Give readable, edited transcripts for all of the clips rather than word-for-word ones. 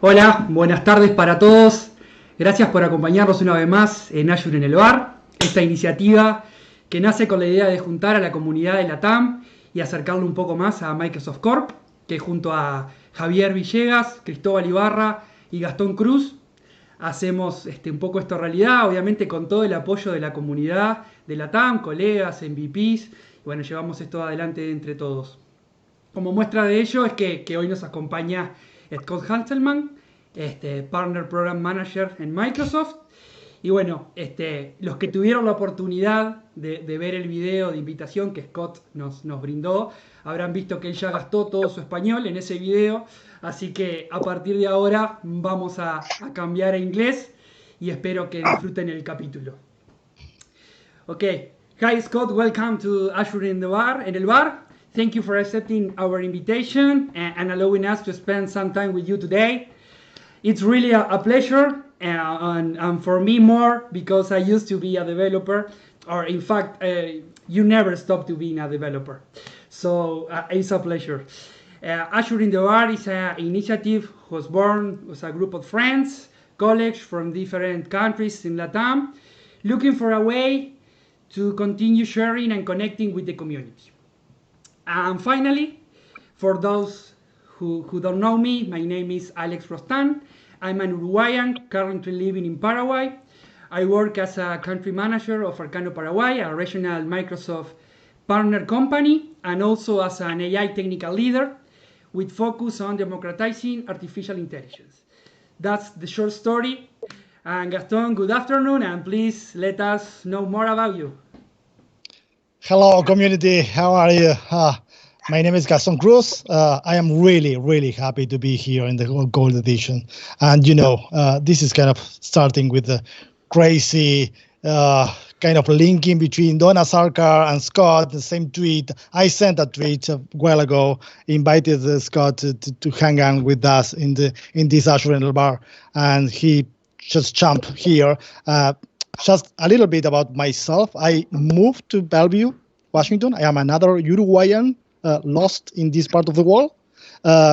Hola, buenas tardes para todos. Gracias por acompañarnos una vez más en Azure en el Bar, esta iniciativa que nace con la idea de juntar a la comunidad de la TAM y acercarlo un poco más a Microsoft Corp, que junto a Javier Villegas, Cristóbal Ibarra y Gastón Cruz hacemos un poco esto realidad, obviamente con todo el apoyo de la comunidad de la TAM, colegas, MVPs, y bueno, llevamos esto adelante entre todos. Como muestra de ello es que hoy nos acompaña Scott Hanselman, Partner Program Manager en Microsoft. Y bueno, los que tuvieron la oportunidad de ver el video de invitación que Scott nos brindó, habrán visto que él ya gastó todo su español en ese video. Así que a partir de ahora vamos a cambiar a inglés y espero que disfruten el capítulo. Okay. Hi Scott, welcome to Azure in el bar. Thank you for accepting our invitation and allowing us to spend some time with you today. It's really a pleasure, and for me more, because I used to be a developer, or in fact, you never stop to being a developer. So it's a pleasure. Azure in the Bar is an initiative was born as a group of friends, colleagues from different countries in Latam, looking for a way to continue sharing and connecting with the community. And finally, for those who don't know me, my name is Alex Rostan. I'm an Uruguayan currently living in Paraguay. I work as a country manager of Arcano Paraguay, a regional Microsoft partner company, and also as an AI technical leader with focus on democratizing artificial intelligence. That's the short story. And Gaston, good afternoon, and please let us know more about you. Hello, community. How are you? My name is Gaston Cruz. I am really happy to be here in the Gold Edition. And, this is kind of starting with the crazy kind of linking between Donna Sarkar and Scott, the same tweet. I sent a tweet a while ago, invited Scott to hang out with us in this Azure in the Bar. And he just jumped here. Just a little bit about myself. I moved to Bellevue, Washington. I am another Uruguayan lost in this part of the world.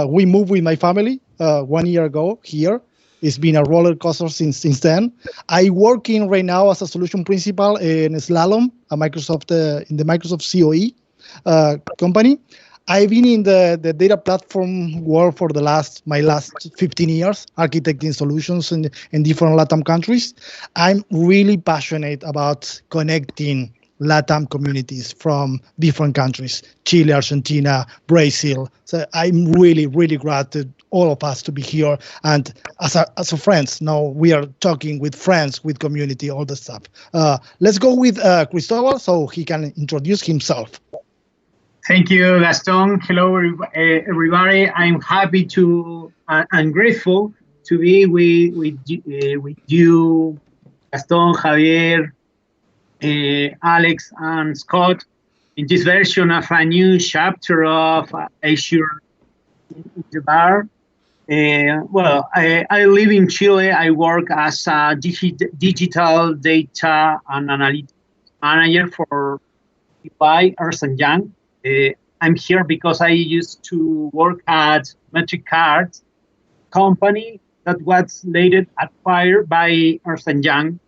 We moved with my family 1 year ago here. It's been a roller coaster since then. I work right now as a solution principal in Slalom, in the Microsoft COE company. I've been in the data platform world for my last 15 years, architecting solutions in different LATAM countries. I'm really passionate about connecting LATAM communities from different countries, Chile, Argentina, Brazil. So I'm really glad to all of us to be here. And as a friends, now we are talking with friends, with community, all the stuff. Let's go with Cristobal so he can introduce himself. Thank you, Gaston. Hello, everybody. I'm happy and grateful to be with you, Gaston, Javier, Alex, and Scott in this version of a new chapter of Azure in the Bar. I live in Chile. I work as a digital data and analytics manager for Ernst & Young. I'm here because I used to work at Metric Cards company that was later acquired by Ernst & Young.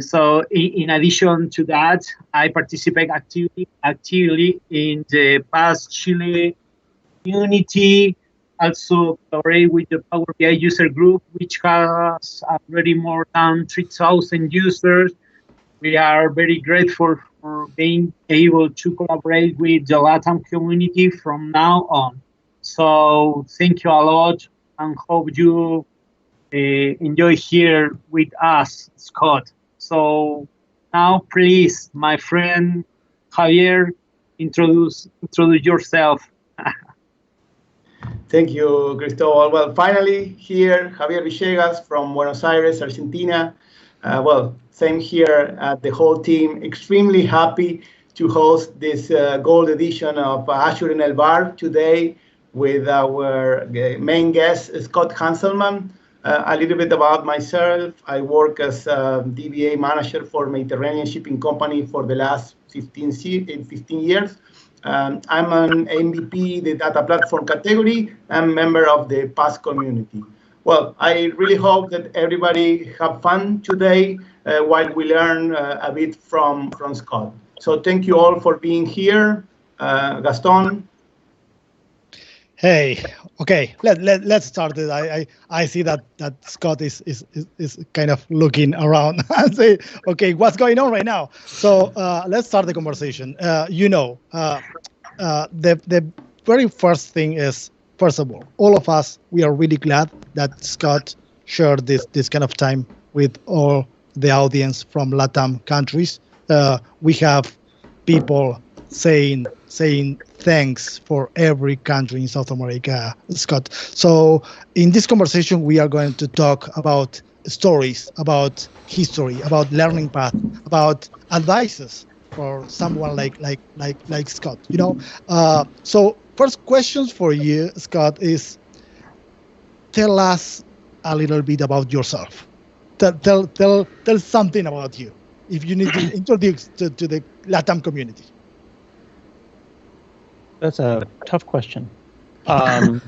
So in addition to that, I participate actively in the past Chile community, also collaborate with the Power BI user group, which has already more than 3,000 users. We are very grateful for being able to collaborate with the LATAM community from now on. So thank you a lot and hope you enjoy here with us, Scott. So now please, my friend Javier, introduce yourself. Thank you, Cristobal. Well, finally here, Javier Villegas from Buenos Aires, Argentina. Same here at the whole team. Extremely happy to host this Gold Edition of Azure in el Bar today with our main guest, Scott Hanselman. A little bit about myself. I work as a DBA manager for Mediterranean Shipping Company for the last 15 years. I'm an MVP, the data platform category. I'm a member of the PAS community. well, I really hope that everybody have fun today while we learn a bit from Scott. So thank you all for being here. Gaston? Hey, okay, let's start it. I see that Scott is kind of looking around and say, okay, what's going on right now? So let's start the conversation. The very first thing is, first of all of us, we are really glad that Scott shared this kind of time with all the audience from LATAM countries. We have people saying thanks for every country in South America, Scott. So in this conversation, we are going to talk about stories, about history, about learning path, about advices for someone like Scott. So first questions for you, Scott, is tell us a little bit about yourself. Tell something about you. If you need to introduce to the LATAM community. That's a tough question. Well,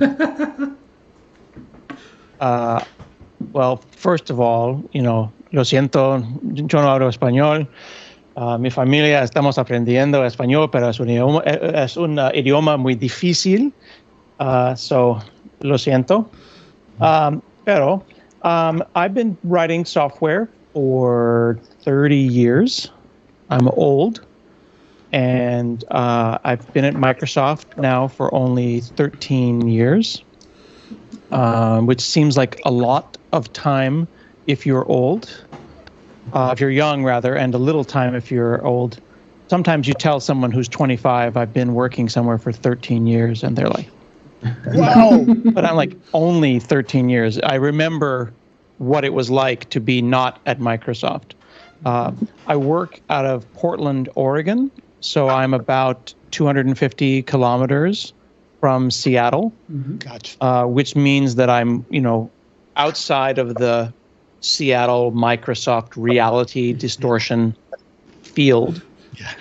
first of all, lo siento, yo no hablo español. Mi familia estamos aprendiendo español, pero es un idioma muy difícil. So, lo siento. Pero I've been writing software for 30 years. I'm old. And I've been at Microsoft now for only 13 years, which seems like a lot of time if you're old, if you're young rather, and a little time if you're old. Sometimes you tell someone who's 25, I've been working somewhere for 13 years, and they're like, wow. But I'm like, only 13 years. I remember what it was like to be not at Microsoft. I work out of Portland, Oregon. So I'm about 250 kilometers from Seattle, Gotcha. Which means that I'm, outside of the Seattle Microsoft reality distortion field. Yeah.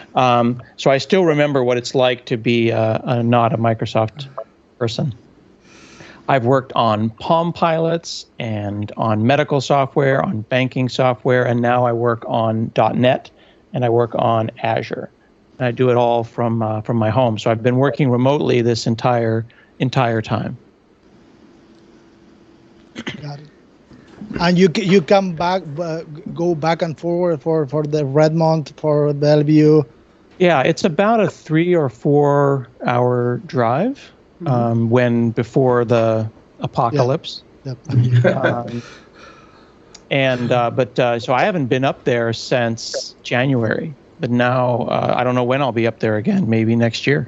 So I still remember what it's like to be not a Microsoft person. I've worked on Palm Pilots and on medical software, on banking software, and now I work on .NET and I work on Azure. I do it all from my home. So I've been working remotely this entire time. Got it. And you come back, go back and forward for the Redmond, for Bellevue. Yeah, it's about a 3 or 4 hour drive. Before the apocalypse. Yep. So I haven't been up there since January. But now I don't know when I'll be up there again. Maybe next year.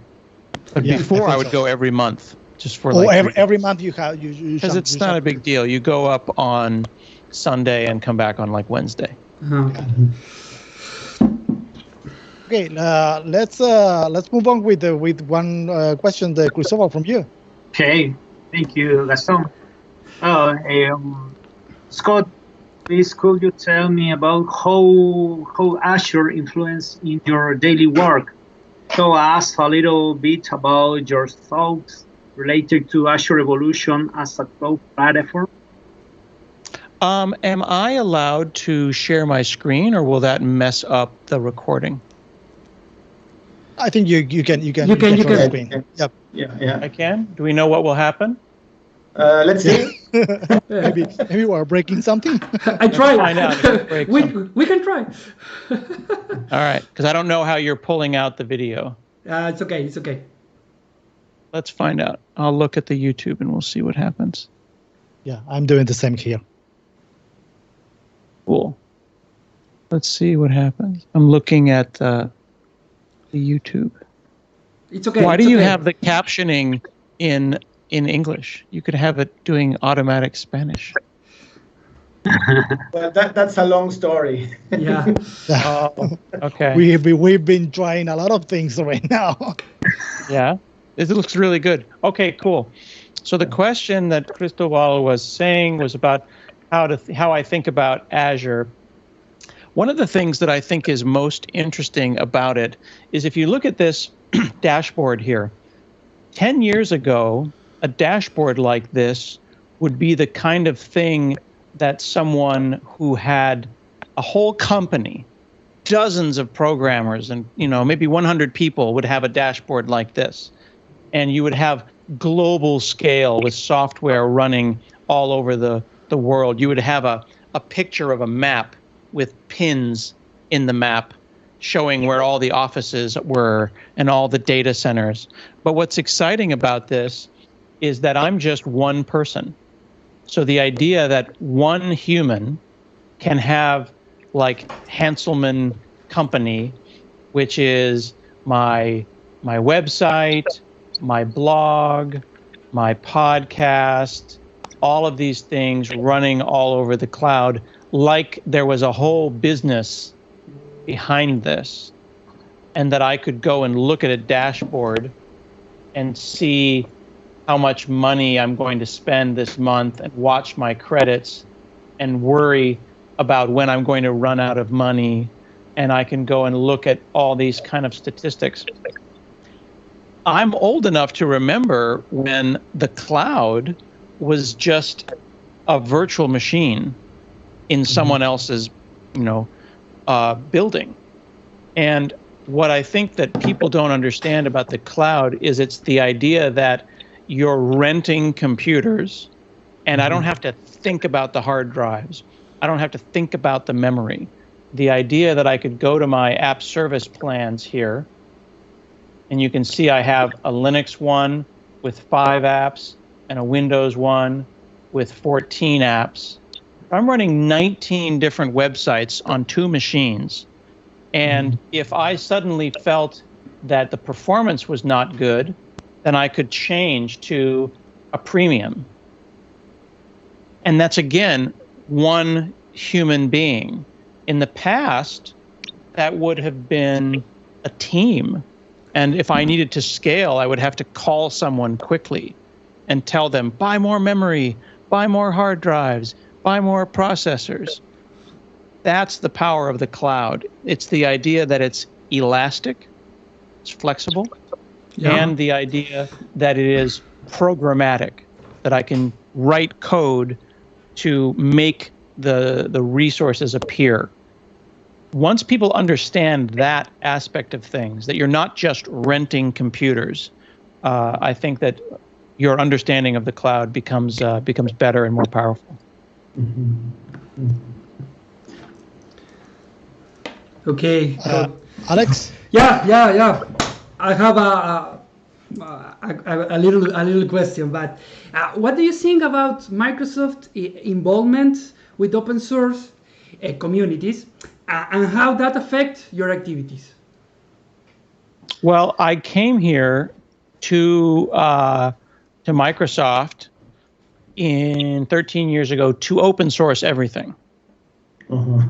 But before I would go every month, just for every month you have you because it's not a big deal. You go up on Sunday and come back on like Wednesday. Okay, let's move on with one question, Cristobal, from you. Okay, thank you, Gaston. Scott, please could you tell me about how Azure influenced in your daily work? So ask a little bit about your thoughts related to Azure evolution as a cloud platform. Am I allowed to share my screen, or will that mess up the recording? I think you can screen. Yep. Yeah. I can. Do we know what will happen? Let's see. maybe we're breaking something. I tried. Find out. We can try. All right, because I don't know how you're pulling out the video. It's okay. It's okay. Let's find out. I'll look at the YouTube and we'll see what happens. Yeah, I'm doing the same here. Cool. Let's see what happens. I'm looking at the YouTube. It's okay. Why do you have the captioning in English? You could have it doing automatic Spanish. Well, that's a long story. Yeah. Okay. We've been trying a lot of things right now. Yeah. It looks really good. Okay, cool. So the question that Cristobal was saying was about how I think about Azure. One of the things that I think is most interesting about it is if you look at this dashboard here, 10 years ago, a dashboard like this would be the kind of thing that someone who had a whole company, dozens of programmers, and maybe 100 people would have a dashboard like this. And you would have global scale with software running all over the world. You would have a picture of a map with pins in the map showing where all the offices were and all the data centers. But what's exciting about this is that I'm just one person. So the idea that one human can have like Hanselman Company, which is my website, my blog, my podcast, all of these things running all over the cloud, like there was a whole business behind this, and that I could go and look at a dashboard and see how much money I'm going to spend this month and watch my credits and worry about when I'm going to run out of money. And I can go and look at all these kind of statistics. I'm old enough to remember when the cloud was just a virtual machine in someone else's, building. And what I think that people don't understand about the cloud is it's the idea that you're renting computers, and I don't have to think about the hard drives. I don't have to think about the memory. The idea that I could go to my app service plans here, and you can see I have a Linux one with 5 apps and a Windows one with 14 apps. I'm running 19 different websites on 2 machines. And if I suddenly felt that the performance was not good, then I could change to a premium. And that's, again, one human being. In the past, that would have been a team. And if I needed to scale, I would have to call someone quickly and tell them, buy more memory, buy more hard drives, buy more processors. That's the power of the cloud. It's the idea that it's elastic, it's flexible, and the idea that it is programmatic, that I can write code to make the resources appear. Once people understand that aspect of things, that you're not just renting computers, I think that your understanding of the cloud becomes better and more powerful. Okay. Alex? Yeah. I have a little question, but what do you think about Microsoft involvement with open source communities, and how that affects your activities? Well, I came here to Microsoft 13 years ago to open source everything.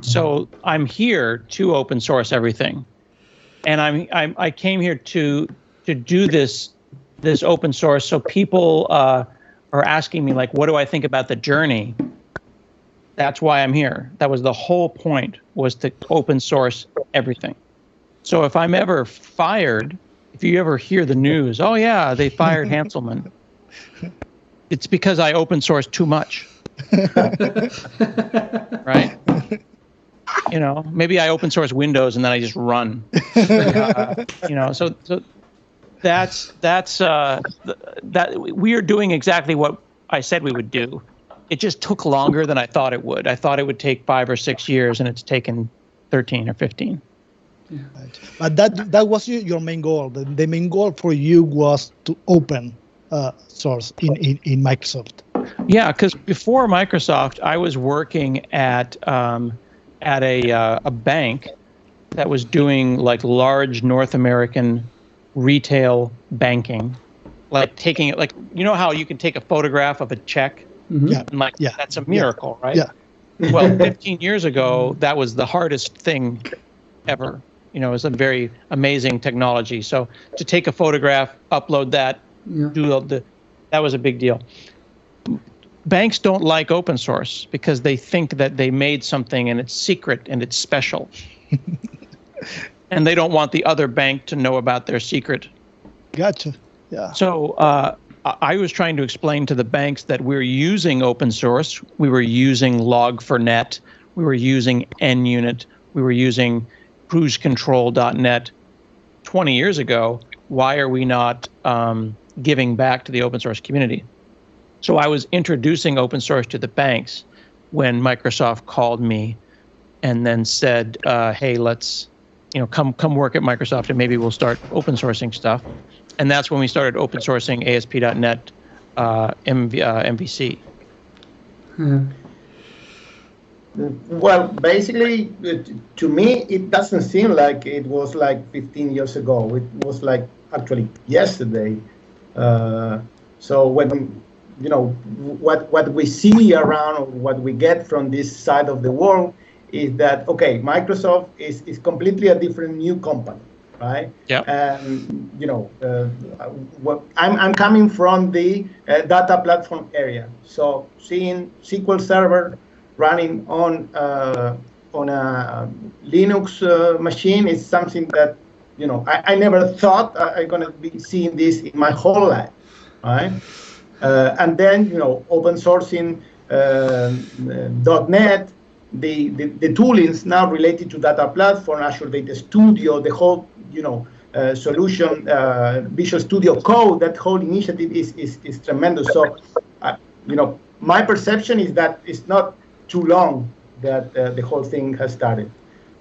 So I'm here to open source everything, and I came here to do this open source. So people are asking me, like, what do I think about the journey? That's why I'm here. That was the whole point, was to open source everything. So if I'm ever fired, if you ever hear the news, oh yeah, they fired Hanselman, it's because I open source too much. Right? Maybe I open source Windows and then I just run. So that's that we are doing exactly what I said we would do. It just took longer than I thought it would. I thought it would take 5 or 6 years, and it's taken 13 or 15. Yeah. Right. But that was your main goal. The main goal for you was to open source in Microsoft. Yeah, because before Microsoft, I was working at a bank that was doing like large North American retail banking, like taking it, like, how you can take a photograph of a check, and that's a miracle, right? Yeah. Well, 15 years ago, that was the hardest thing ever. It was a very amazing technology. So to take a photograph, upload that, that was a big deal. Banks don't like open source because they think that they made something and it's secret and it's special. And they don't want the other bank to know about their secret. Gotcha. Yeah. So I was trying to explain to the banks that we're using open source. We were using Log4Net. We were using NUnit. We were using cruisecontrol.net 20 years ago. Why are we not giving back to the open source community? So I was introducing open source to the banks when Microsoft called me and then said, hey, let's come work at Microsoft and maybe we'll start open sourcing stuff. And that's when we started open sourcing ASP.NET MVC. Well, basically, to me, it doesn't seem like it was like 15 years ago. It was like actually yesterday. So when, what we see around, or what we get from this side of the world is that, okay, Microsoft is completely a different new company, right? Yeah. And, I'm coming from the data platform area. So seeing SQL Server running on a Linux machine is something that, I never thought I'm going to be seeing this in my whole life, right? And then, open sourcing .NET, the toolings now related to data platform, Azure Data Studio, the whole, solution, Visual Studio Code, that whole initiative is tremendous. So, my perception is that it's not too long that the whole thing has started.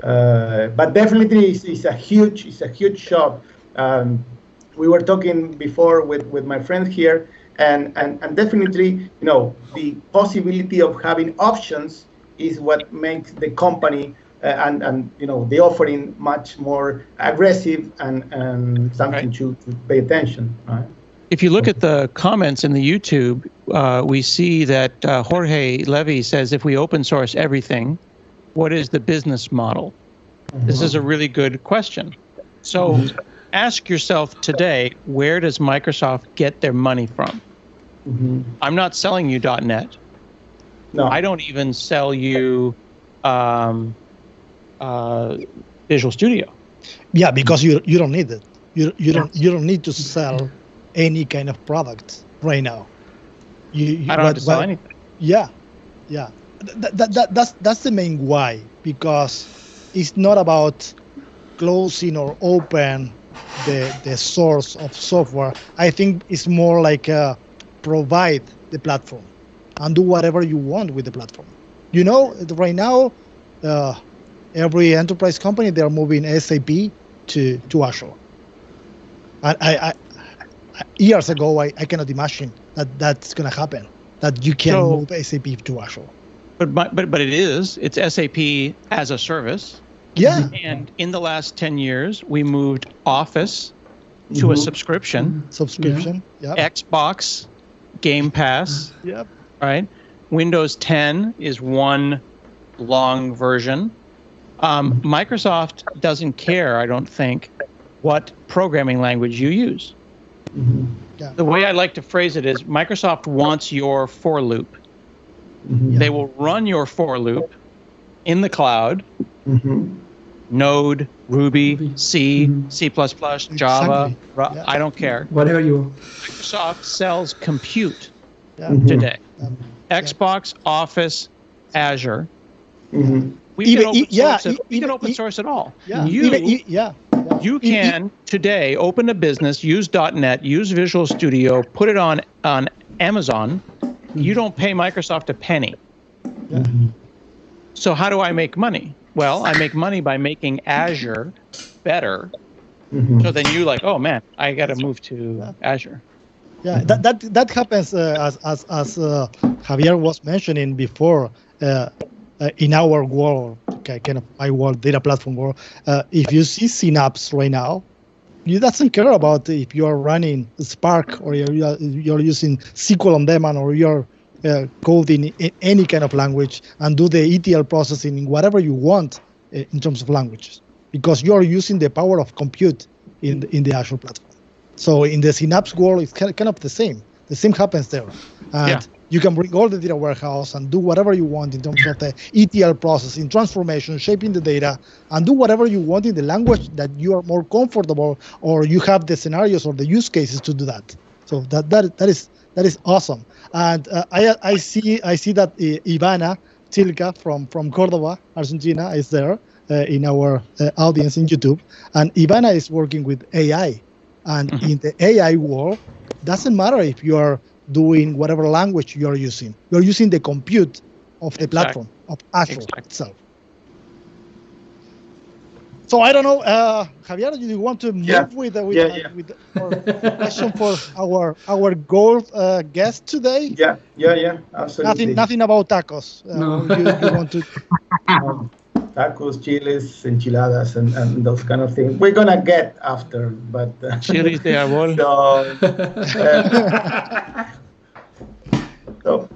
But definitely it's a huge shot. We were talking before with my friend here, and definitely, the possibility of having options is what makes the company and the offering much more aggressive and something right. to pay attention. Right? If you look at the comments in the YouTube, we see that Jorge Levy says, if we open source everything, what is the business model? Mm-hmm. This is a really good question. So ask yourself today, where does Microsoft get their money from? Mm-hmm. I'm not selling you .NET. No. I don't even sell you Visual Studio. Yeah, because you don't need it. You don't need to sell any kind of product right now. I don't have to sell anything. Yeah. That's the main why, because it's not about closing or open the source of software. I think it's more like provide the platform and do whatever you want with the platform. Right now, every enterprise company, they're moving SAP to Azure. I years ago, I cannot imagine that's going to happen, that you can move SAP to Azure. But it's SAP as a service. Yeah. And in the last 10 years, we moved Office to a subscription. Yep. Xbox, Game Pass. Yep. Right. Windows 10 is one long version. Microsoft doesn't care, I don't think, what programming language you use. Mm-hmm. Yeah. The way I like to phrase it is Microsoft wants your for loop. Mm-hmm. They will run your for loop in the cloud, Node, Ruby, C, C++, Java, Yeah. I don't care. Whatever you want. Microsoft sells compute today. Xbox, Office, Azure. We can open source it all. Yeah. You can today open a business, use .NET, use Visual Studio, put it on Amazon. You don't pay Microsoft a penny. Yeah. So how do I make money? Well, I make money by making Azure better. So then you oh man, I got to move to Azure. Yeah, that happens as Javier was mentioning before. In our world, kind of my world, data platform world, if you see Synapse right now, you doesn't care about if you are running Spark or you're using SQL on Daemon or you're coding in any kind of language and do the ETL processing in whatever you want in terms of languages, because you're using the power of compute in the Azure platform. So in the Synapse world, it's kind of the same. The same happens there. And you can bring all the data warehouse and do whatever you want in terms of the ETL processing, transformation, shaping the data, and do whatever you want in the language that you are more comfortable or you have the scenarios or the use cases to do that. So that is awesome. And I see that Ivana Tilka from Córdoba, Argentina, is there in our audience in YouTube. And Ivana is working with AI. And in the AI world, doesn't matter if you are doing whatever language you're using. You're using the compute of the platform of Azure itself. So I don't know, Javier, do you want to move with our question for our gold guest today? Yeah, absolutely. Nothing about tacos. No. You want to? Tacos, chiles, enchiladas, and those kind of things. We're gonna get after, but Chiles de árbol. So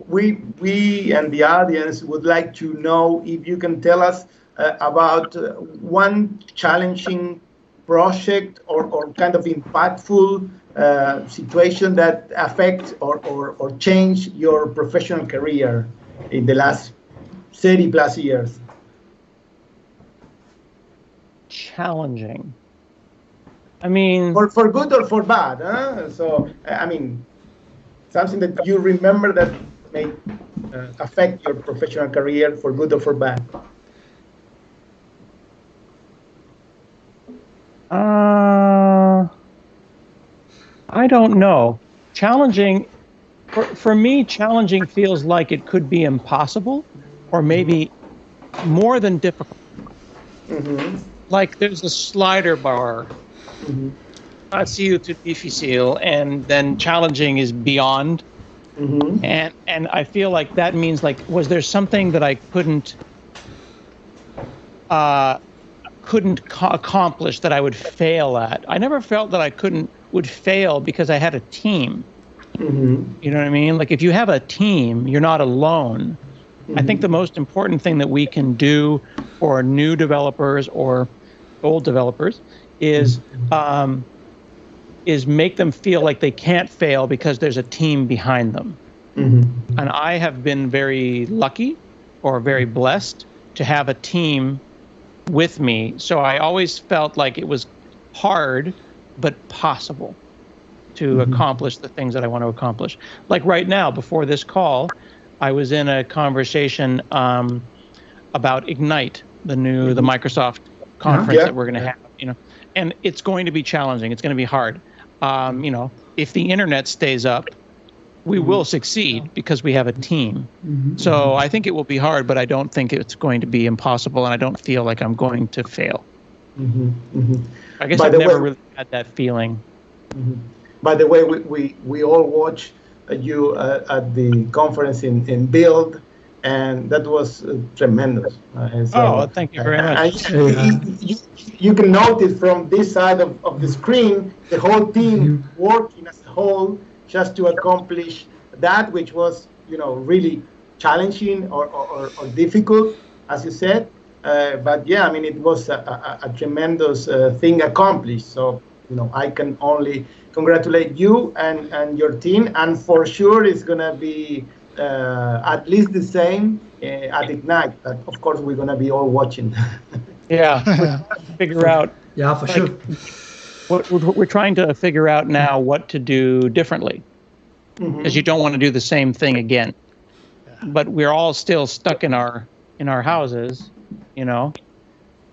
we and the audience would like to know if you can tell us about one challenging project or kind of impactful situation that affect or change your professional career in the last 30 plus years. Challenging. I mean, for good or for bad, huh? So I mean, something that you remember that may affect your professional career for good or for bad. I don't know. Challenging, for me, challenging feels like it could be impossible, or maybe more than difficult. Like there's a slider bar. Fácil to difícil, and then challenging is beyond. And I feel like that means, like, was there something that I couldn't accomplish that I would fail at? I never felt that I would fail because I had a team. You know what I mean? Like, if you have a team, you're not alone. I think the most important thing that we can do for new developers or old developers is make them feel like they can't fail because there's a team behind them. And I have been very lucky or very blessed to have a team with me. So I always felt like it was hard, but possible to accomplish the things that I want to accomplish. Like right now, before this call, I was in a conversation about Ignite, the Microsoft conference that we're going to have, and it's going to be challenging. It's going to be hard. If the internet stays up, we will succeed because we have a team. So I think it will be hard, but I don't think it's going to be impossible, and I don't feel like I'm going to fail. I guess I've never really had that feeling. By the way, we all watched you at the conference in Build, and that was tremendous. Thank you very much. You can notice from this side of the screen, the whole team working as a whole just to accomplish that, which was, really challenging or difficult, as you said. But yeah, I mean, it was a tremendous thing accomplished. So, I can only congratulate you and your team, and for sure it's going to be at least the same at Ignite. But of course, we're going to be all watching. Figure out. Yeah, for sure. We're trying to figure out now what to do differently, because you don't want to do the same thing again. But we're all still stuck in our houses,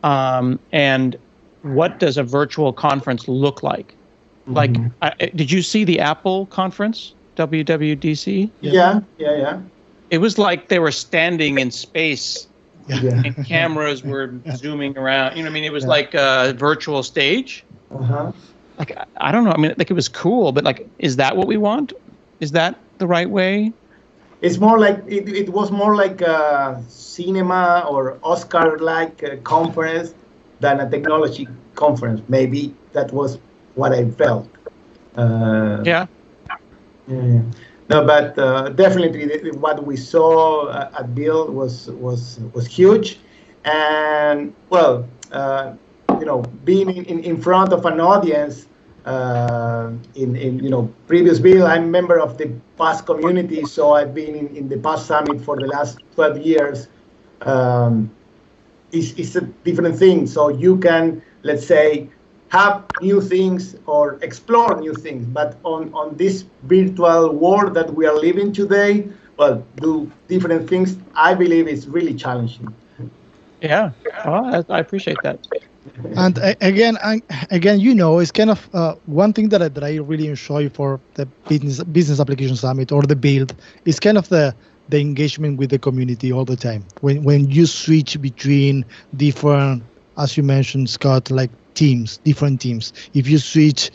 and what does a virtual conference look like? Like, did you see the Apple conference, WWDC? Yeah. It was like they were standing in space, and cameras were zooming around. It was like a virtual stage. Like, I don't know. I mean, like, it was cool, but like, is that what we want? Is that the right way? It's more like it was more like a cinema or Oscar-like conference than a technology conference. Maybe that was what I felt. Yeah. No, but definitely what we saw at Build was huge, and well, being in front of an audience in previous Build, I'm a member of the past community, so I've been in the past summit for the last 12 years. It's a different thing. So you can, let's say, have new things or explore new things. But on this virtual world that we are living today, well, do different things, I believe is really challenging. Yeah, well, I appreciate that. And again, it's kind of one thing that I really enjoy for the business application summit or the build is kind of the engagement with the community all the time. When you switch between different, as you mentioned, Scott, like different teams. If you switch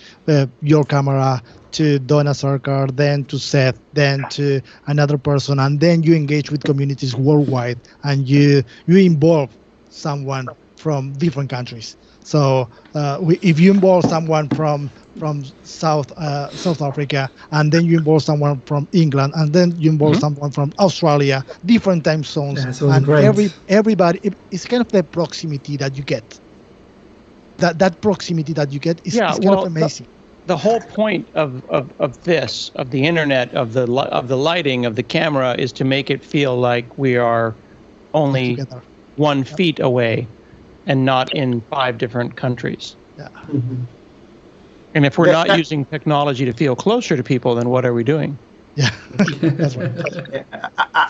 your camera to Donna Sarkar, then to Seth, then to another person, and then you engage with communities worldwide, and you involve someone from different countries. So if you involve someone from South Africa, and then you involve someone from England, and then you involve someone from Australia, different time zones, and great. everybody, it's kind of the proximity that you get. That proximity that you get is kind of amazing. The whole point of the internet, of the lighting, of the camera, is to make it feel like we are only 1 feet away and not in 5 different countries. Yeah. Mm-hmm. And if we're not using technology to feel closer to people, then what are we doing? Yeah, that's right.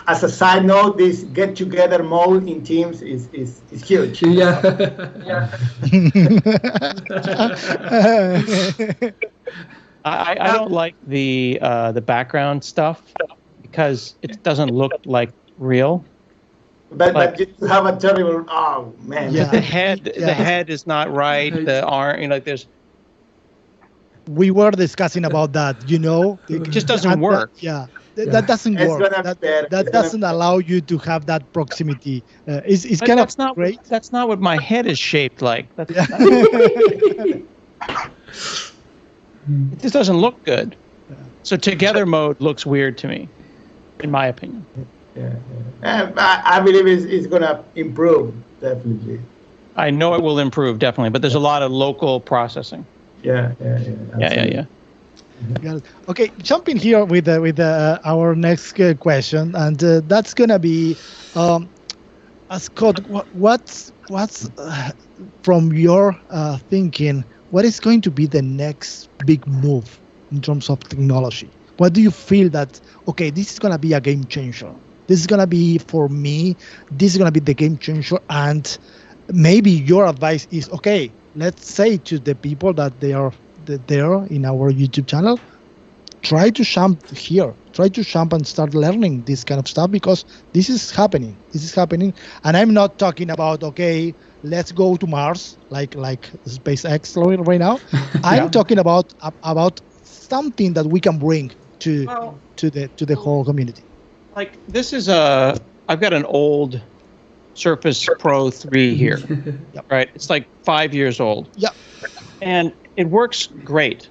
As a side note, this get-together mode in Teams is huge. Yeah. I don't like the background stuff because it doesn't look like real. But you have a terrible, oh man. Yeah. The head is not right. The arm, there's. We were discussing about that, It just doesn't work. That doesn't work. That doesn't allow you to have that proximity. It's kind of great. That's not what my head is shaped like. It just doesn't look good. So together mode looks weird to me, in my opinion. I believe it's going to improve, definitely. I know it will improve, definitely, but there's a lot of local processing. Yeah. Okay, jumping here with our next question, and that's gonna be, Scott. What's from your thinking? What is going to be the next big move in terms of technology? What do you feel that this is gonna be a game changer? This is gonna be for me. This is gonna be the game changer, and maybe your advice is let's say to the people that they are there in our YouTube channel, try to jump here. Try to jump and start learning this kind of stuff because this is happening. And I'm not talking about, let's go to Mars, like SpaceX right now. I'm talking about something that we can bring to the whole community. Like this is I've got an old Surface Pro 3 here, right? It's like 5 years old. Yeah. And it works great.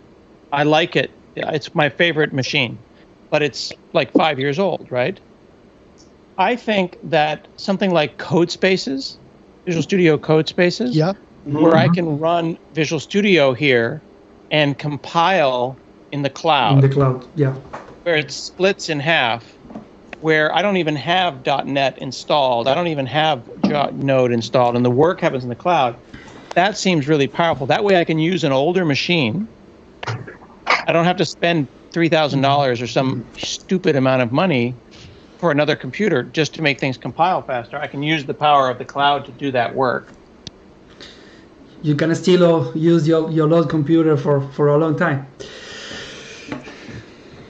I like it. It's my favorite machine, but it's like 5 years old, right? I think that something like Code Spaces, Visual Studio Code Spaces, where I can run Visual Studio here and compile in the cloud. Where it splits in half, where I don't even have .NET installed. I don't even have Node installed, and the work happens in the cloud. That seems really powerful. That way I can use an older machine. I don't have to spend $3,000 or some stupid amount of money for another computer just to make things compile faster. I can use the power of the cloud to do that work. You can still use your old computer for a long time.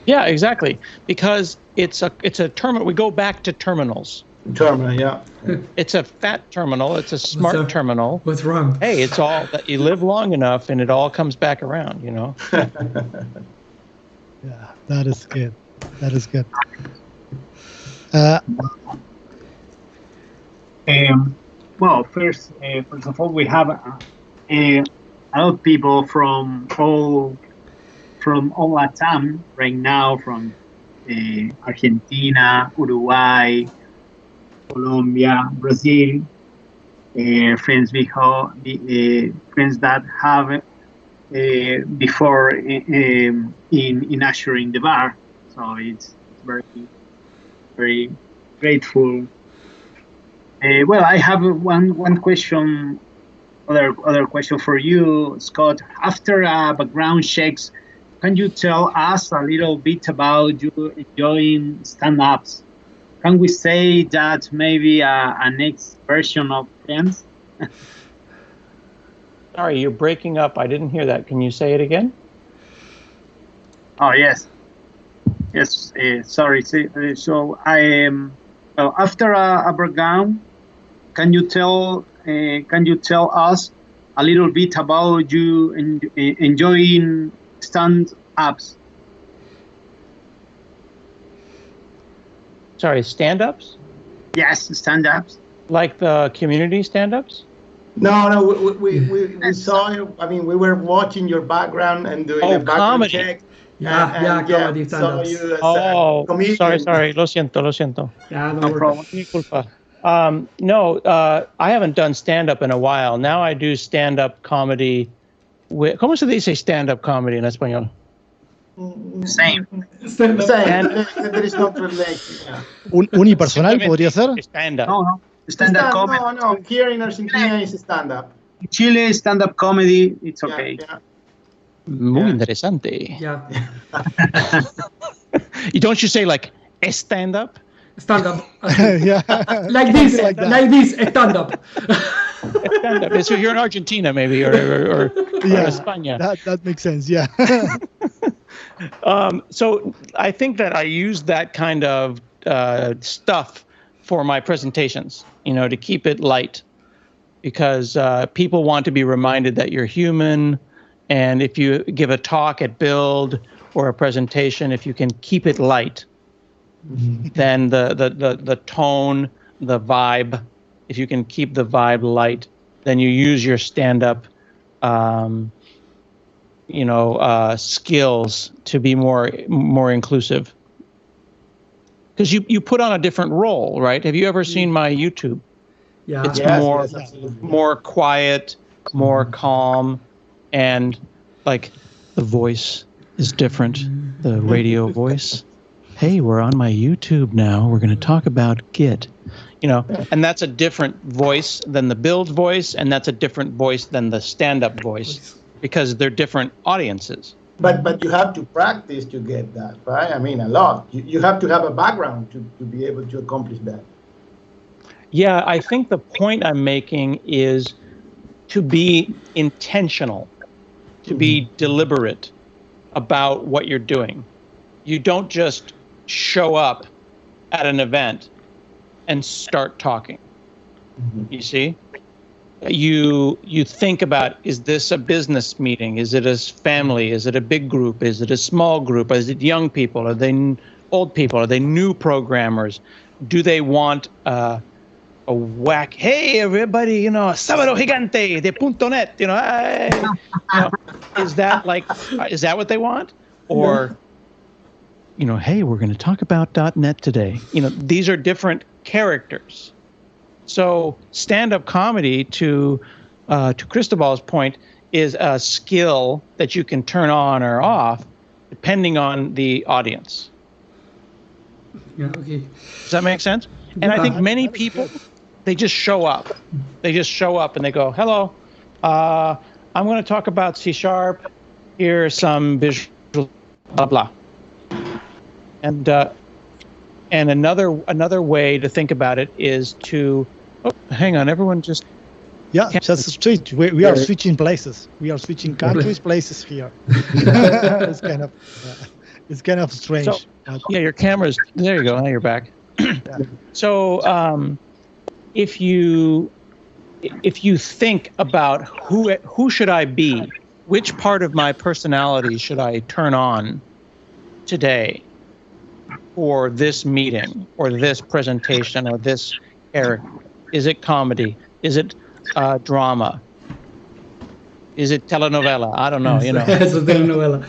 Yeah, exactly. Because it's a terminal. We go back to terminals. Terminal, yeah. It's a fat terminal. It's a smart terminal. What's wrong? Hey, it's all that you live long enough and it all comes back around, Yeah, that is good. Well, first of all, we have a lot of people from all LATAM right now, from Argentina, Uruguay, Colombia, Brazil, friends that have before in Azure in the bar. So it's very, very grateful. Well, I have one question other question for you, Scott. After background checks, can you tell us a little bit about you enjoying stand-ups? Can we say that maybe a next version of Friends? Sorry, you're breaking up. I didn't hear that. Can you say it again? Oh yes, yes. Sorry. So I am after a background. Can you tell us a little bit about you enjoying stand-ups? Sorry, stand-ups? Yes, stand-ups. Like the community stand-ups? No, we saw you. I mean, we were watching your background and doing a background comedy. check. Comedy saw stand-ups. you as a comedian. Sorry. Lo siento. Yeah, No problem. Mi culpa. No, I haven't done stand-up in a while. Now I do stand-up comedy. ¿Cómo se dice stand-up comedy en español? Same. There is no translation. Yeah. Unipersonal podría ser. Stand-up. No. Stand-up comedy. No. Here in Argentina is stand-up. In Chile, stand-up comedy. It's okay. Yeah. Muy interesante. Yeah. Don't you say like stand-up? Stand-up. Yeah. Like this, Like that. like this, stand-up. Stand-up. So you're in Argentina maybe or Yeah, España. that makes sense. Yeah. So I think that I use that kind of stuff for my presentations, to keep it light, because people want to be reminded that you're human. And if you give a talk at Build or a presentation, if you can keep it light, then the tone, the vibe, if you can keep the vibe light, then you use your stand-up skills to be more inclusive. Because you put on a different role, right? Have you ever seen my YouTube? Yeah. It's Yes, more quiet, more calm, and like the voice is different. The radio voice. Hey, we're on my YouTube now. We're going to talk about Git. And that's a different voice than the Build voice, and that's a different voice than the stand-up voice, because they're different audiences. But you have to practice to get that, right? I mean, a lot. You have to have a background to be able to accomplish that. Yeah, I think the point I'm making is to be intentional, to be deliberate about what you're doing. You don't just show up at an event and start talking. You see? You think about, is this a business meeting? Is it a family? Is it a big group? Is it a small group? Is it young people? Are they old people? Are they new programmers? Do they want a whack? Hey, everybody, sábado gigante de .net. Is that what they want? Or, hey, we're going to talk about .net today. These are different characters. So stand-up comedy, to Cristobal's point, is a skill that you can turn on or off depending on the audience. Yeah, okay. Does that make sense? And I think many people, they just show up. They just show up and they go, hello, I'm going to talk about C#. Here's some visual, blah, blah. And another way to think about it is to, hang on, everyone just. Yeah, just switch. We are switching places. We are switching countries, places here. It's kind of strange. So, yeah, your camera's, there you go, now you're back. So if you think about who should I be, which part of my personality should I turn on today for this meeting or this presentation or this character? Is it comedy? Is it drama? Is it telenovela? I don't know. It's a telenovela.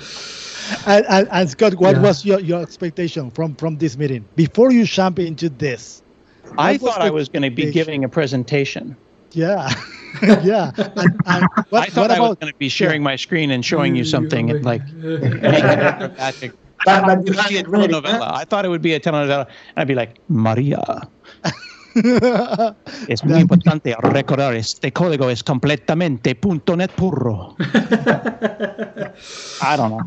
And Scott, what was your expectation from this meeting before you jump into this? I thought I was going to be giving a presentation. Yeah, yeah. And I thought I was going to be sharing my screen and showing you something and like making it dramatic. But you had it ready, telenovela. I thought it would be a telenovela, and I'd be like, Maria, Es muy importante recordar, este código es completamente .NET puro. I don't know.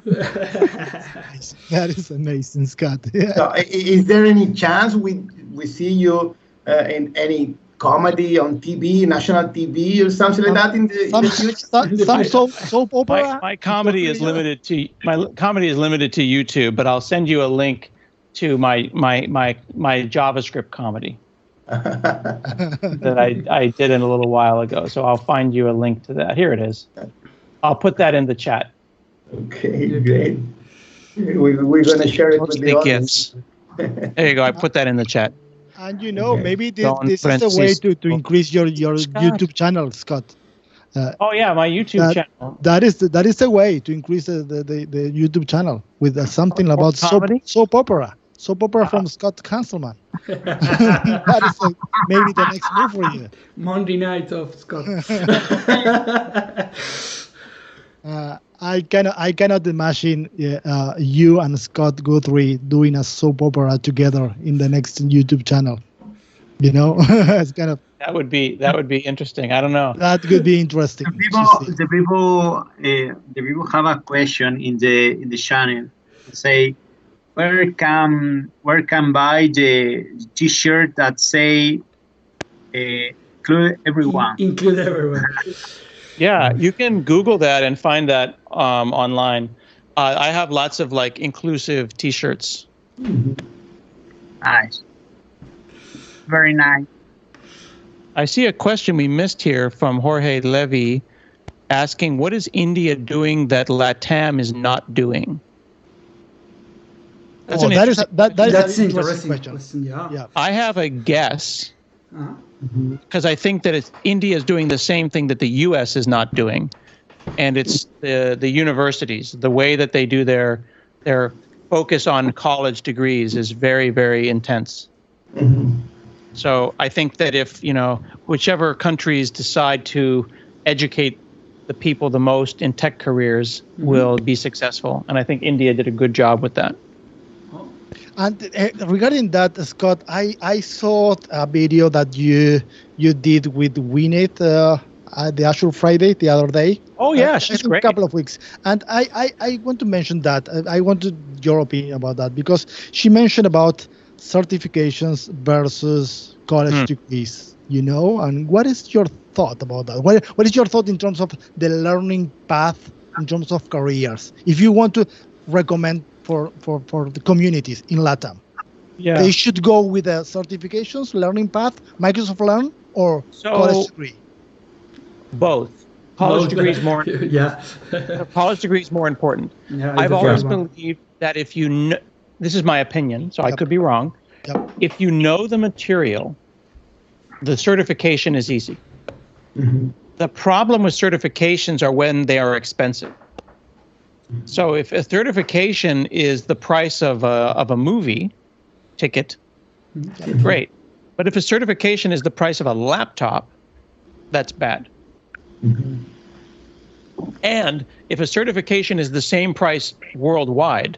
That is amazing, Scott. So, is there any chance we see you in any comedy on TV, national TV, or something like that in the future? Some soap opera. My comedy is limited to YouTube, but I'll send you a link to my JavaScript comedy that I did in a little while ago. So I'll find you a link to that. Here it is. I'll put that in the chat. Okay, great. We're going to share it with the audience. There you go. I put that in the chat. And maybe this is a way to increase your YouTube channel, Scott. My YouTube channel. That is the way to increase the YouTube channel with something about soap opera. Soap opera from Scott Hanselman. That is maybe the next move for you. Monday night of Scott. I cannot imagine you and Scott Guthrie doing a soap opera together in the next YouTube channel. It's kind of that would be interesting. I don't know. That could be interesting. The people have a question in the channel. Say, where can buy the T-shirt that say include everyone? Include everyone. Yeah, you can Google that and find that online. I have lots of inclusive T-shirts. Nice. Very nice. I see a question we missed here from Jorge Levy asking, what is India doing that LATAM is not doing? That's an interesting question. Yeah. I have a guess because I think that India is doing the same thing that the U.S. is not doing, and it's the universities. The way that they do their focus on college degrees is very, very intense. So I think that if whichever countries decide to educate the people the most in tech careers will be successful, and I think India did a good job with that. And regarding that, Scott, I saw a video that you did with Winnet at the Azure Friday the other day. Oh yeah, she's great. A couple of weeks, and I want to mention that. I wanted your opinion about that because she mentioned about certifications versus college degrees. And what is your thought about that? What is your thought in terms of the learning path in terms of careers? If you want to recommend for the communities in LATAM. Yeah. They should go with the certifications, learning path, Microsoft Learn, or college degree? Both. College degree is more college degree is more important. Yeah, I've always believed that if you this is my opinion, so I could be wrong. Yep. If you know the material, the certification is easy. The problem with certifications are when they are expensive. So if a certification is the price of a movie ticket, great. But if a certification is the price of a laptop, that's bad. And if a certification is the same price worldwide,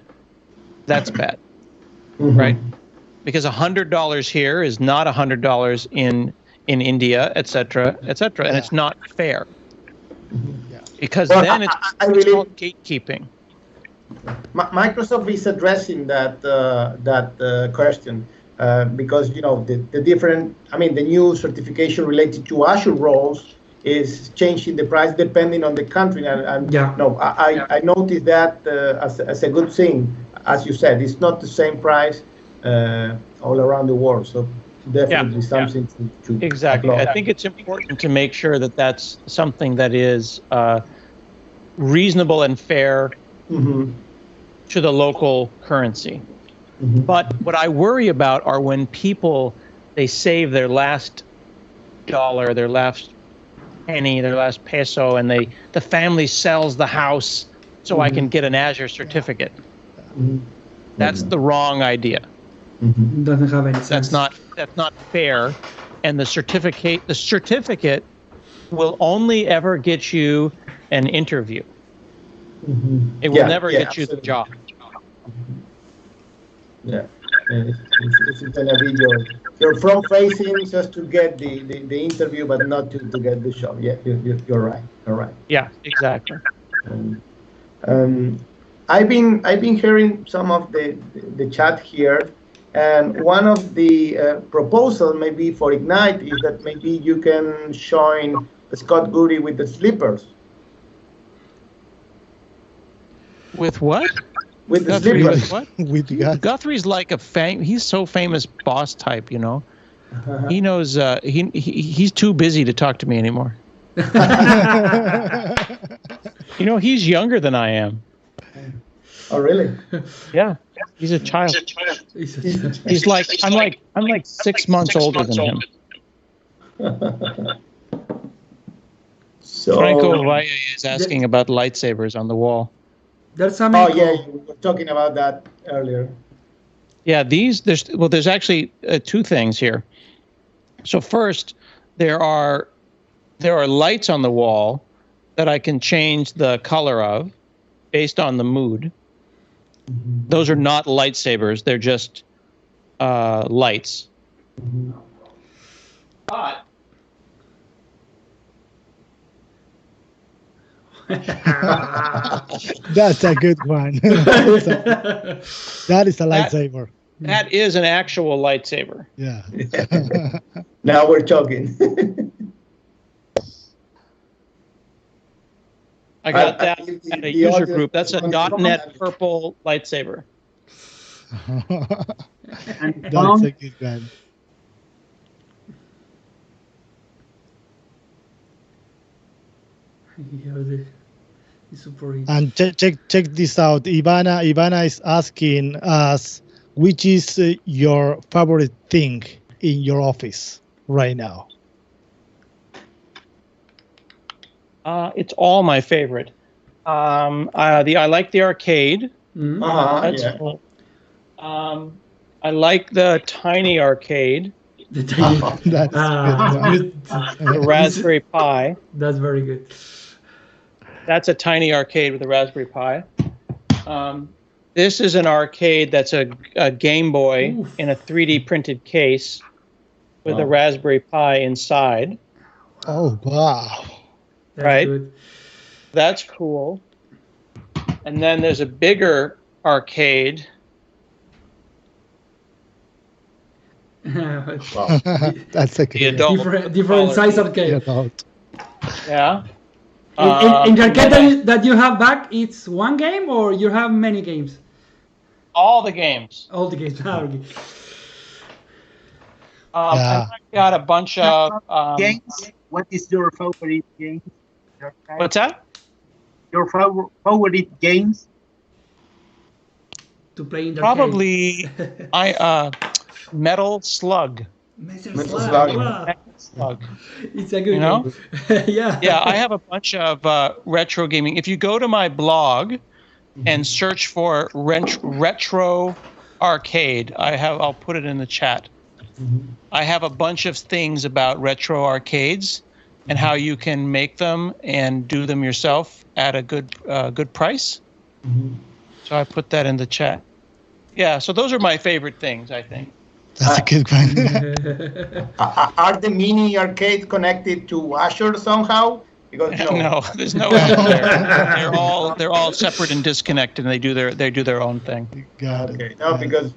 that's bad, right? Because $100 here is not $100 in India, et cetera, and it's not fair. Because then it's called gatekeeping. Microsoft is addressing that question because the different. The new certification related to Azure roles is changing the price depending on the country. I noticed that as a good thing. As you said, it's not the same price all around the world. So definitely something to exactly. applaud. I think it's important to make sure that that's something that is reasonable and fair to the local currency. But what I worry about are when people, they save their last dollar, their last penny, their last peso, and the family sells the house so I can get an Azure certificate. That's the wrong idea. Doesn't have any sense. That's not fair, and the certificate will only ever get you an interview. It will never get you the job. Yeah. It's gonna be your front facing just to get the interview, but not to get the show. Yeah, you're right. You're right. Yeah, exactly. I've been hearing some of the chat here, and one of the proposal maybe for Ignite is that maybe you can join Scott Goody with the slippers. With what? With the Guthrie, slippers. with what? With the guy. Guthrie's like he's so famous boss type, you know. He knows he's too busy to talk to me anymore. You know, he's younger than I am. Oh, really? Yeah, he's a child. He's like I'm like 6 months older than him. So, Franco Valle is asking about lightsabers on the wall. There's some. oh yeah, we were talking about that earlier. Yeah, there's actually two things here. So first, there are lights on the wall that I can change the color of based on the mood. Those are not lightsabers; they're just lights. But That's a good one. That is a lightsaber. that is an actual lightsaber. Yeah. Now we're talking. I got I that believe at a the user audience group. That's a is on .NET purple lightsaber. And That's found a good one. And check this out. Ivana is asking us, which is your favorite thing in your office right now? It's all my favorite. I like the arcade. That's Yeah. cool. I like the tiny arcade, That's good. the Raspberry Pi. That's very good. That's a tiny arcade with a Raspberry Pi. This is an arcade that's a Game Boy in a 3D printed case with a Raspberry Pi inside. Oh, wow. That's Right. good. That's cool. And then there's a bigger arcade. That's a The good adult different size color. arcade. about. Yeah. In the arcade that you have back, it's one game or you have many games? All the games. All the games. Okay. Yeah. I got a bunch of games. What is your favorite game? What's that? Your favorite games? To play in the Probably Metal Slug. Metal Metal Slug. Slug. Wow. Slug. It's a good You know? game. Yeah. Yeah, I have a bunch of retro gaming. If you go to my blog and search for retro arcade, I'll put it in the chat. I have a bunch of things about retro arcades and how you can make them and do them yourself at a good price. So I put that in the chat. Yeah, so those are my favorite things, I think. That's a good one. Are the mini arcades connected to Azure somehow? Because No, there's no Azure there. They're all separate and disconnected, and they do their own thing. Got Okay, it. no, because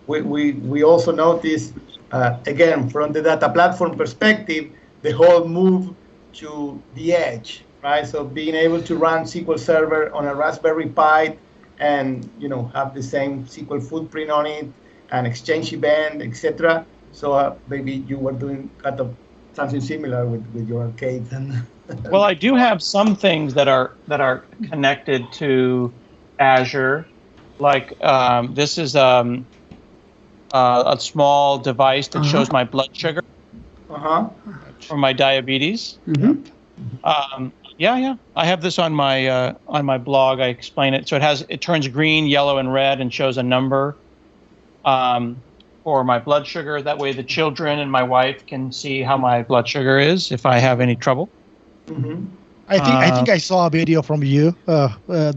we also noticed again from the data platform perspective the whole move to the edge, right? So being able to run SQL Server on a Raspberry Pi and have the same SQL footprint on it, an Exchange event, etc. So maybe you were doing kind of something similar with your arcade. And Well, I do have some things that are connected to Azure, like this is a small device that shows my blood sugar or my diabetes. Yeah. I have this on my blog. I explain it. So it turns green, yellow, and red, and shows a number for my blood sugar. That way, the children and my wife can see how my blood sugar is if I have any trouble. I think I saw a video from you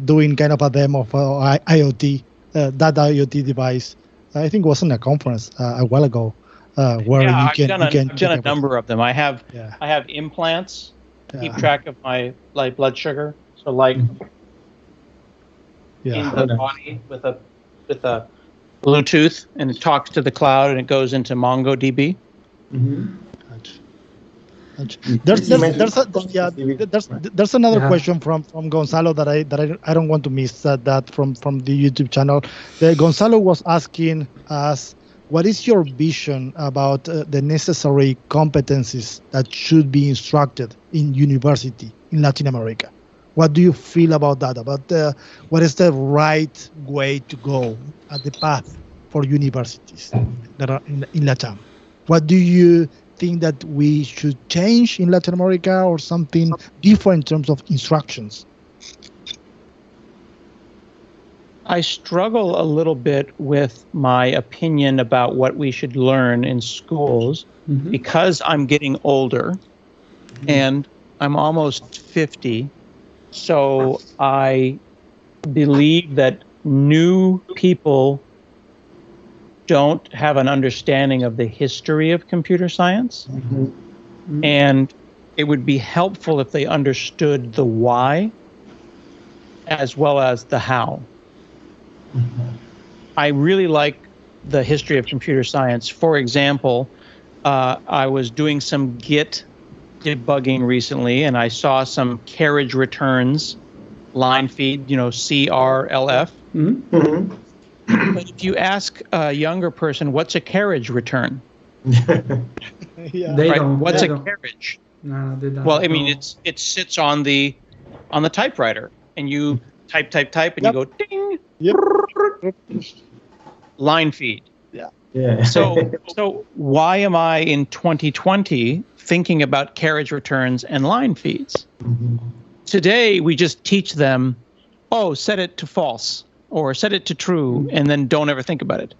doing kind of a demo for IoT, that IoT device. I think it was in a conference a while ago where yeah, I've done a number of them. I have implants, keep track of my blood sugar. So in the body with a Bluetooth, and it talks to the cloud, and it goes into MongoDB. There's another question from Gonzalo that I don't want to miss that from the YouTube channel. Gonzalo was asking us, what is your vision about the necessary competencies that should be instructed in university in Latin America? What do you feel about that? About what is the right way to go at the path for universities that are in Latam? What do you think that we should change in Latin America, or something different in terms of instructions? I struggle a little bit with my opinion about what we should learn in schools because I'm getting older and I'm almost 50. So I believe that new people don't have an understanding of the history of computer science. And it would be helpful if they understood the why as well as the how. I really like the history of computer science. For example, I was doing some Git debugging recently, and I saw some carriage returns line feed, CRLF. But if you ask a younger person, what's a carriage return? What's a carriage? No, they don't. Well, I mean, it sits on the typewriter, and you type, and you go ding. Line feed. So why am I in 2020 thinking about carriage returns and line feeds? Today we just teach them, set it to false or set it to true, and then don't ever think about it.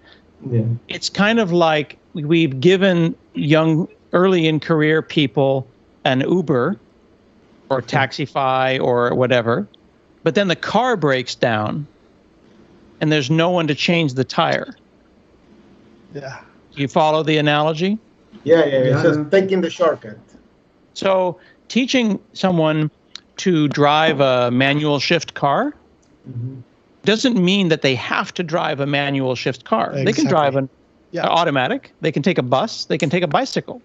It's kind of like we've given young, early in career people an Uber or Taxify or whatever, but then the car breaks down and there's no one to change the tire. Yeah. You follow the analogy? Yeah. It's just taking the shortcut. So teaching someone to drive a manual shift car doesn't mean that they have to drive a manual shift car. Exactly. They can drive an automatic. They can take a bus. They can take a bicycle.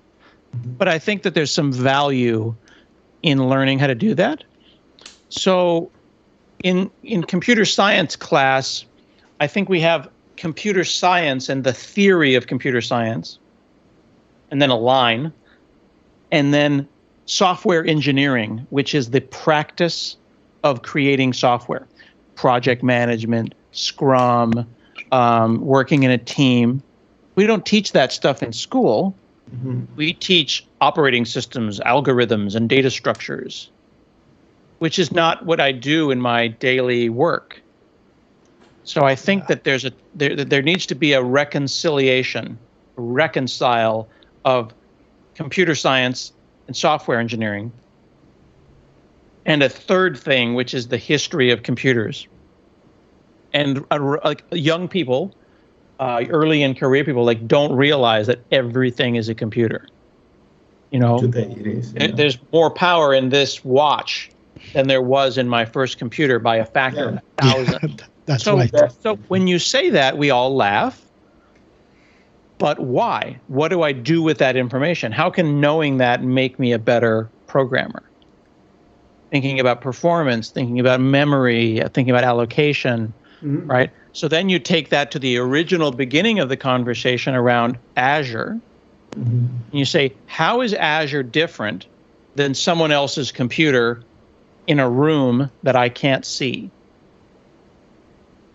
But I think that there's some value in learning how to do that. So in computer science class, I think we have computer science and the theory of computer science, and then a line, and then software engineering, which is the practice of creating software, project management, Scrum, working in a team. We don't teach that stuff in school. We teach operating systems, algorithms, and data structures, which is not what I do in my daily work. So I think that there needs to be a reconcile of computer science and software engineering, and a third thing, which is the history of computers. And like young people, early in career people, don't realize that everything is a computer. Today it is. There's more power in this watch than there was in my first computer by a factor of 1,000. That's right. So when you say that, we all laugh. But why? What do I do with that information? How can knowing that make me a better programmer? Thinking about performance, thinking about memory, thinking about allocation, right? So then you take that to the original beginning of the conversation around Azure. And you say, how is Azure different than someone else's computer in a room that I can't see?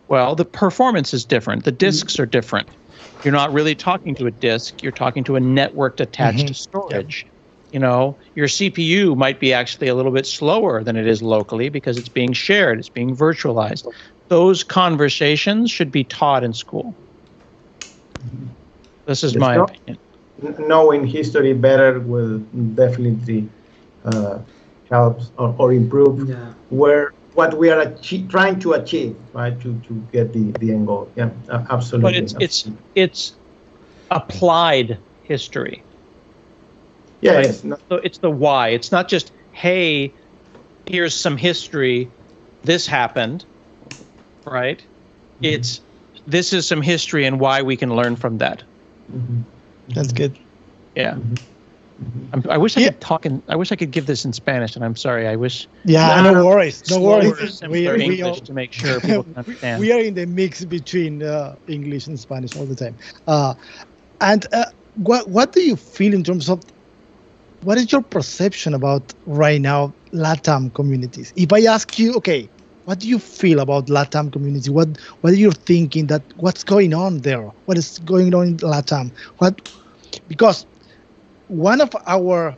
Well, the performance is different. The disks are different. You're not really talking to a disk. You're talking to a networked attached storage. Your CPU might be actually a little bit slower than it is locally because it's being shared. It's being virtualized. Those conversations should be taught in school. This is my opinion. Knowing history better will definitely help or improve where what we are trying to achieve, right? To get the end goal. Yeah, absolutely. But it's applied history. Yeah, right? yes. No. So it's the why. It's not just, hey, here's some history, this happened, right? It's, this is some history and why we can learn from that. That's good. Yeah. I wish I could talk I wish I could give this in Spanish, and I'm sorry. I wish. Yeah, no worries. No slower, worries. simpler English to make sure people can understand. We are in the mix between English and Spanish all the time. And what do you feel in terms of, what is your perception about right now LATAM communities? If I ask you, okay, what do you feel about LATAM community? What are you thinking that what's going on there? What is going on in LATAM? Because one of our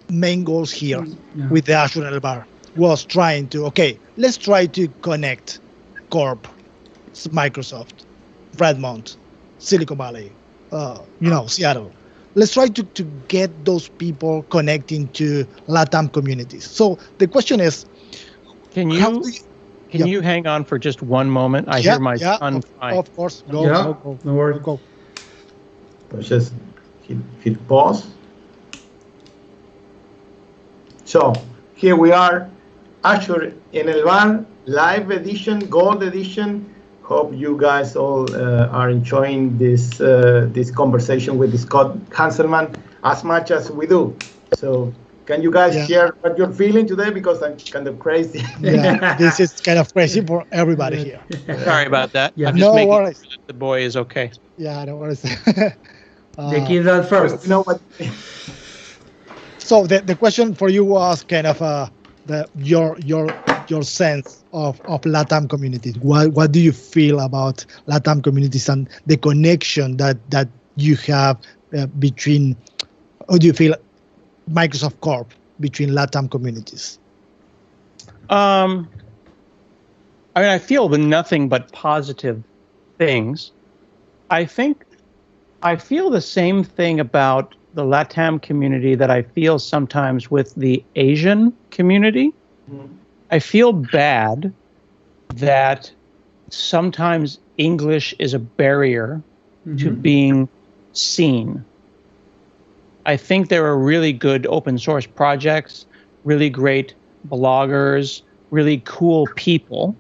main goals here with the Azure and Bar was trying to, okay, let's try to connect Corp, Microsoft, Redmond, Silicon Valley, Seattle. Let's try to get those people connecting to LATAM communities. So the question is, can you hang on for just one moment? I hear my son crying. Of course. Go. No worries. Go. Just hit pause. So here we are, Azure en el Bar, live edition, gold edition. Hope you guys all are enjoying this this conversation with Scott Hanselman as much as we do. So can you guys share what you're feeling today? Because I'm kind of crazy. Yeah, this is kind of crazy for everybody here. Sorry about that. Yeah. I'm just No making worries. sure that the boy is okay. Yeah, no worries. The kids are first. You know what? So the question for you was kind of your sense of LATAM communities. What do you feel about LATAM communities and the connection that you have between, how do you feel Microsoft Corp between LATAM communities? I mean, I feel nothing but positive things. I think I feel the same thing about the LATAM community that I feel sometimes with the Asian community. I feel bad that sometimes English is a barrier to being seen. I think there are really good open source projects, really great bloggers, really cool people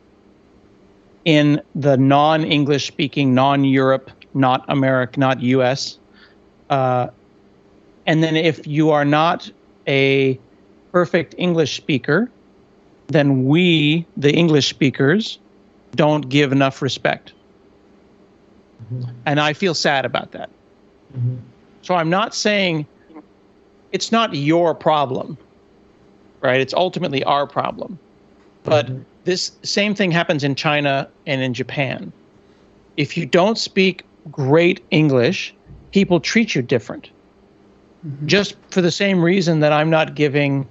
in the non-English speaking, non-Europe, not America, not US. And then if you are not a perfect English speaker, then we, the English speakers, don't give enough respect. And I feel sad about that. So I'm not saying it's not your problem, right? It's ultimately our problem. But this same thing happens in China and in Japan. If you don't speak great English, people treat you different. Just for the same reason that I'm not giving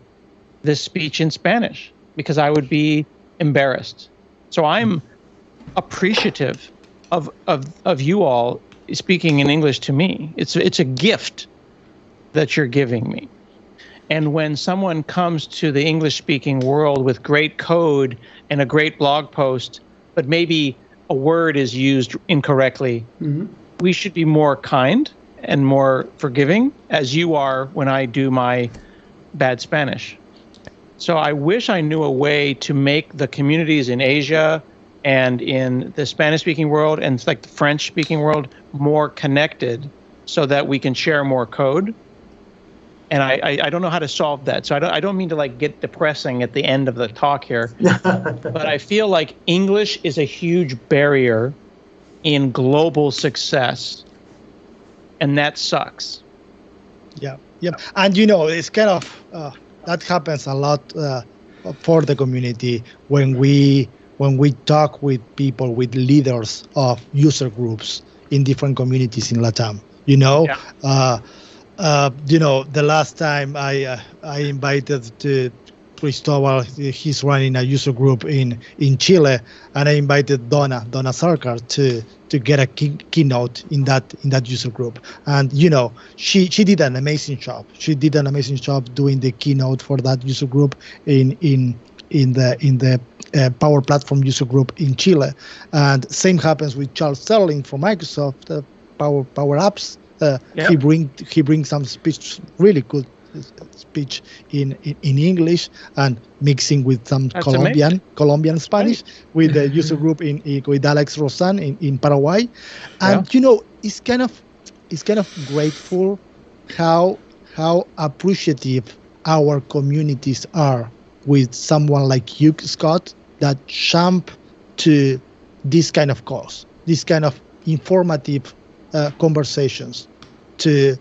this speech in Spanish, because I would be embarrassed. So I'm appreciative of you all speaking in English to me. It's a gift that you're giving me. And when someone comes to the English-speaking world with great code and a great blog post, but maybe a word is used incorrectly, we should be more kind and more forgiving, as you are when I do my bad Spanish. So I wish I knew a way to make the communities in Asia and in the Spanish-speaking world and like the French-speaking world more connected so that we can share more code. And I don't know how to solve that. So I don't mean to like get depressing at the end of the talk here, but I feel like English is a huge barrier in global success, and that sucks. Yeah. And it's kind of that happens a lot for the community when we talk with people, with leaders of user groups in different communities in LATAM. The last time I invited to Cristobal, he's running a user group in Chile, and I invited Donna Sarkar to get a keynote in that user group. And she did an amazing job. She did an amazing job doing the keynote for that user group in in the Power Platform user group in Chile, and same happens with Charles Sterling from Microsoft. Power Apps. He brings some speech, really good speech in English, and mixing with some Colombian Spanish with the user group with Alex Rosan in Paraguay, and it's kind of grateful how appreciative our communities are with someone like you, Scott, that jump to this kind of cause, this kind of informative conversations to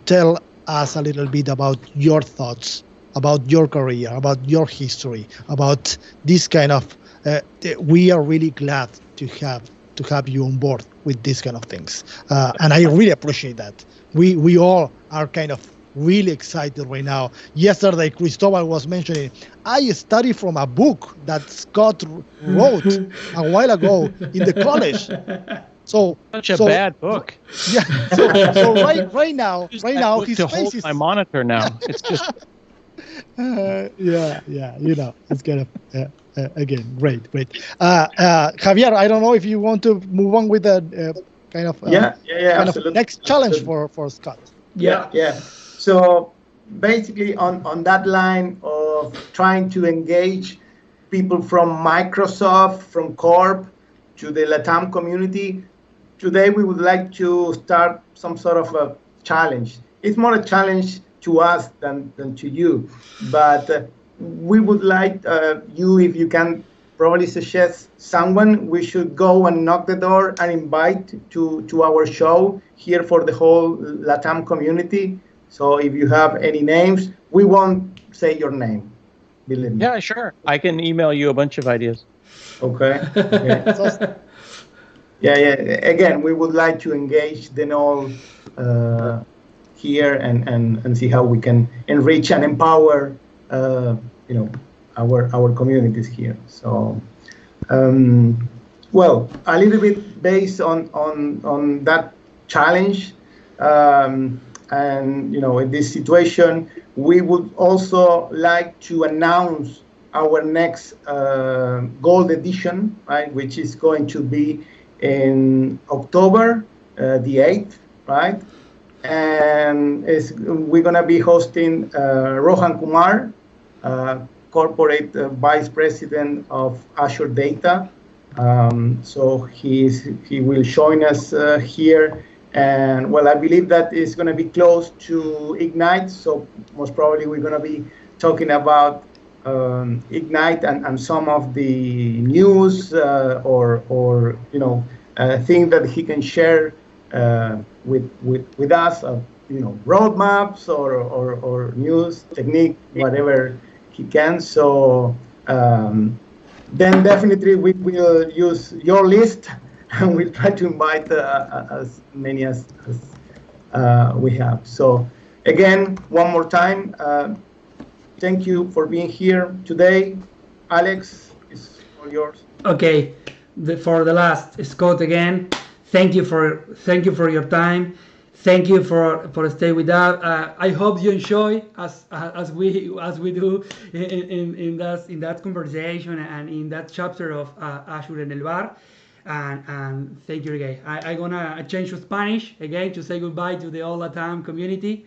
tell us a little bit about your thoughts, about your career, about your history, about this kind of. We are really glad to have you on board with these kind of things, and I really appreciate that. We all are kind of really excited right now. Yesterday, Cristobal was mentioning, I studied from a book that Scott wrote a while ago in the college. Such a bad book. Yeah. So right now, his face is my monitor now. It's just. Yeah. It's kind of again great. Javier, I don't know if you want to move on with the kind of absolutely. Next challenge for Scott. Yeah. So basically on that line of trying to engage people from Microsoft, from Corp to the LATAM community, today we would like to start some sort of a challenge. It's more a challenge to us than to you, but we would like you, if you can probably suggest someone we should go and knock the door and invite to our show here for the whole LATAM community. So if you have any names, we won't say your name, believe me. Yeah, sure. I can email you a bunch of ideas. Okay. Yeah. Again, we would like to engage them all here and see how we can enrich and empower, our communities here. So, well, a little bit based on that challenge. And in this situation, we would also like to announce our next Gold Edition, right, which is going to be in October the 8th, right? And we're going to be hosting Rohan Kumar, Corporate Vice President of Azure Data. So he will join us here. And well, I believe that is going to be close to Ignite. So most probably we're going to be talking about Ignite and some of the news or things that he can share with us, roadmaps or news, technique, whatever he can. So then definitely we will use your list and we'll try to invite as many as we have. So again, one more time, thank you for being here today. Alex, it's all yours. Okay, for the last, Scott, again, thank you for your time. Thank you for staying with us. I hope you enjoy as we do in that conversation and in that chapter of Azure en el Bar. And thank you again. I'm gonna change to Spanish again to say goodbye to the all LATAM community.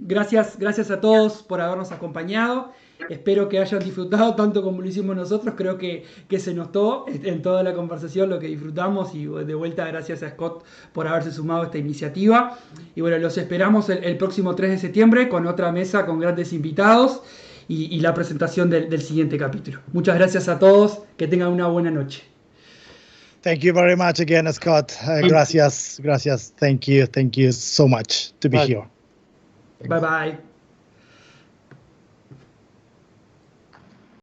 Gracias a todos por habernos acompañado. Espero que hayan disfrutado tanto como lo hicimos nosotros. Creo que se notó en toda la conversación lo que disfrutamos, y de vuelta gracias a Scott por haberse sumado a esta iniciativa. Y bueno, los esperamos el próximo 3 de septiembre con otra mesa con grandes invitados y la presentación del siguiente capítulo. Muchas gracias a todos, que tengan una buena noche. Thank you very much again, Scott. Gracias. Thank you so much to be here. Bye bye.